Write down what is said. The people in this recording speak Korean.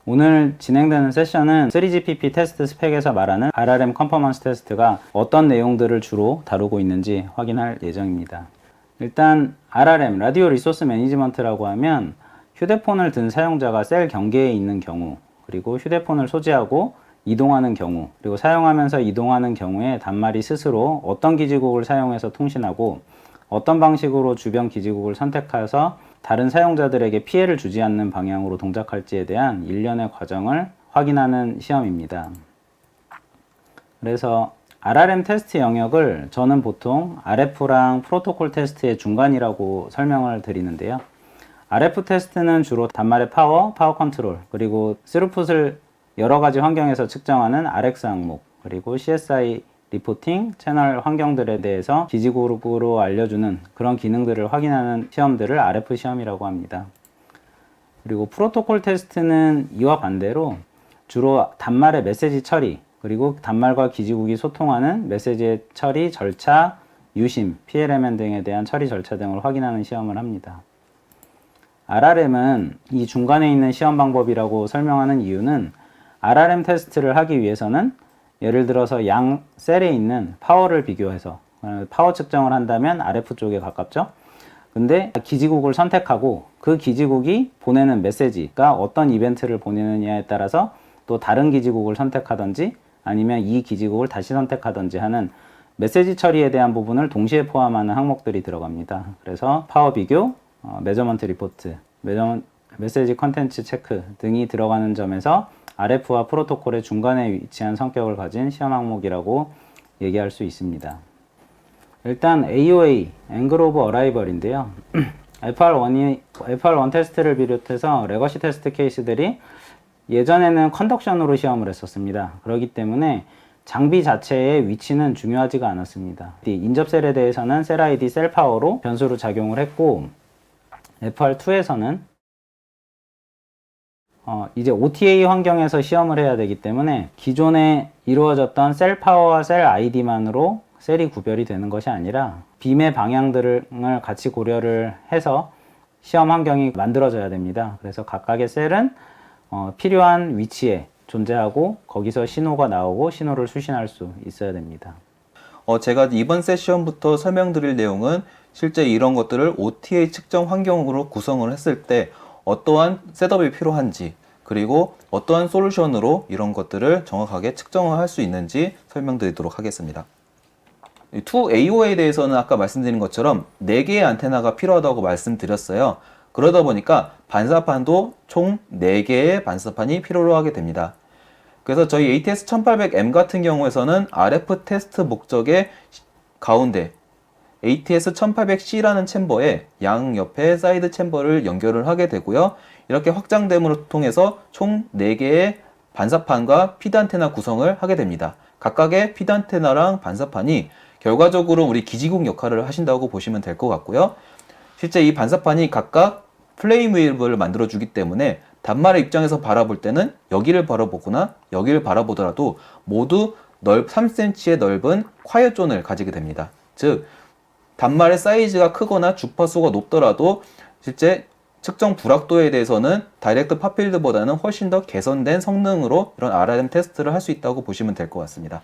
오늘 진행되는 세션은 3GPP 테스트 스펙에서 말하는 RRM 컨퍼먼스 테스트가 어떤 내용들을 주로 다루고 있는지 확인할 예정입니다. 일단 RRM, 라디오 리소스 매니지먼트라고 하면 휴대폰을 든 사용자가 셀 경계에 있는 경우, 그리고 휴대폰을 소지하고 이동하는 경우, 그리고 사용하면서 이동하는 경우에 단말이 스스로 어떤 기지국을 사용해서 통신하고 어떤 방식으로 주변 기지국을 선택해서 다른 사용자들에게 피해를 주지 않는 방향으로 동작할지에 대한 일련의 과정을 확인하는 시험입니다. 그래서 RRM 테스트 영역을 저는 보통 RF랑 프로토콜 테스트의 중간이라고 설명을 드리는데요. RF 테스트는 주로 단말의 파워 컨트롤, 그리고 스루풋을 여러 가지 환경에서 측정하는 RX 항목, 그리고 CSI 리포팅, 채널 환경들에 대해서 기지국으로 알려주는 그런 기능들을 확인하는 시험들을 RF 시험이라고 합니다. 그리고 프로토콜 테스트는 이와 반대로 주로 단말의 메시지 처리, 그리고 단말과 기지국이 소통하는 메시지의 처리 절차, 유심, PLMN 등에 대한 처리 절차 등을 확인하는 시험을 합니다. RRM은 이 중간에 있는 시험 방법이라고 설명하는 이유는 RRM 테스트를 하기 위해서는 예를 들어서 양 셀에 있는 파워를 비교해서 파워 측정을 한다면 RF 쪽에 가깝죠. 근데 기지국을 선택하고 그 기지국이 보내는 메시지가 어떤 이벤트를 보내느냐에 따라서 또 다른 기지국을 선택하든지 아니면 이 기지국을 다시 선택하든지 하는 메시지 처리에 대한 부분을 동시에 포함하는 항목들이 들어갑니다. 그래서 파워 비교, 메저먼트 리포트, 메시지 컨텐츠 체크 등이 들어가는 점에서 RF와 프로토콜의 중간에 위치한 성격을 가진 시험 항목이라고 얘기할 수 있습니다. 일단 AOA, Angle of Arrival인데요. FR1 테스트를 비롯해서 레거시 테스트 케이스들이 예전에는 컨덕션으로 시험을 했었습니다. 그렇기 때문에 장비 자체의 위치는 중요하지가 않았습니다. 인접 셀에 대해서는 셀 ID, 셀 파워로 변수로 작용을 했고, FR2에서는 이제 OTA 환경에서 시험을 해야 되기 때문에 기존에 이루어졌던 셀 파워와 셀 아이디만으로 셀이 구별이 되는 것이 아니라 빔의 방향들을 같이 고려를 해서 시험 환경이 만들어져야 됩니다. 그래서 각각의 셀은 필요한 위치에 존재하고 거기서 신호가 나오고 신호를 수신할 수 있어야 됩니다. 제가 이번 세션부터 설명드릴 내용은 실제 이런 것들을 OTA 측정 환경으로 구성을 했을 때 어떠한 셋업이 필요한지, 그리고 어떠한 솔루션으로 이런 것들을 정확하게 측정을 할 수 있는지 설명드리도록 하겠습니다. 2AO에 대해서는 아까 말씀드린 것처럼 4개의 안테나가 필요하다고 말씀드렸어요. 그러다 보니까 반사판도 총 4개의 반사판이 필요로 하게 됩니다. 그래서 저희 ATS1800M 같은 경우에서는 RF 테스트 목적의 가운데 ATS1800C라는 챔버에 양 옆에 사이드 챔버를 연결을 하게 되고요. 이렇게 확장됨을 통해서 총 4개의 반사판과 피드 안테나 구성을 하게 됩니다. 각각의 피드 안테나랑 반사판이 결과적으로 우리 기지국 역할을 하신다고 보시면 될 것 같고요. 실제 이 반사판이 각각 플레임 웨이브를 만들어주기 때문에 단말의 입장에서 바라볼 때는 여기를 바라보거나 여기를 바라보더라도 모두 3cm의 넓은 콰이어 존을 가지게 됩니다. 즉 단말의 사이즈가 크거나 주파수가 높더라도 실제 측정 불확도에 대해서는 다이렉트 팝필드보다는 훨씬 더 개선된 성능으로 이런 RRM 테스트를 할 수 있다고 보시면 될 것 같습니다.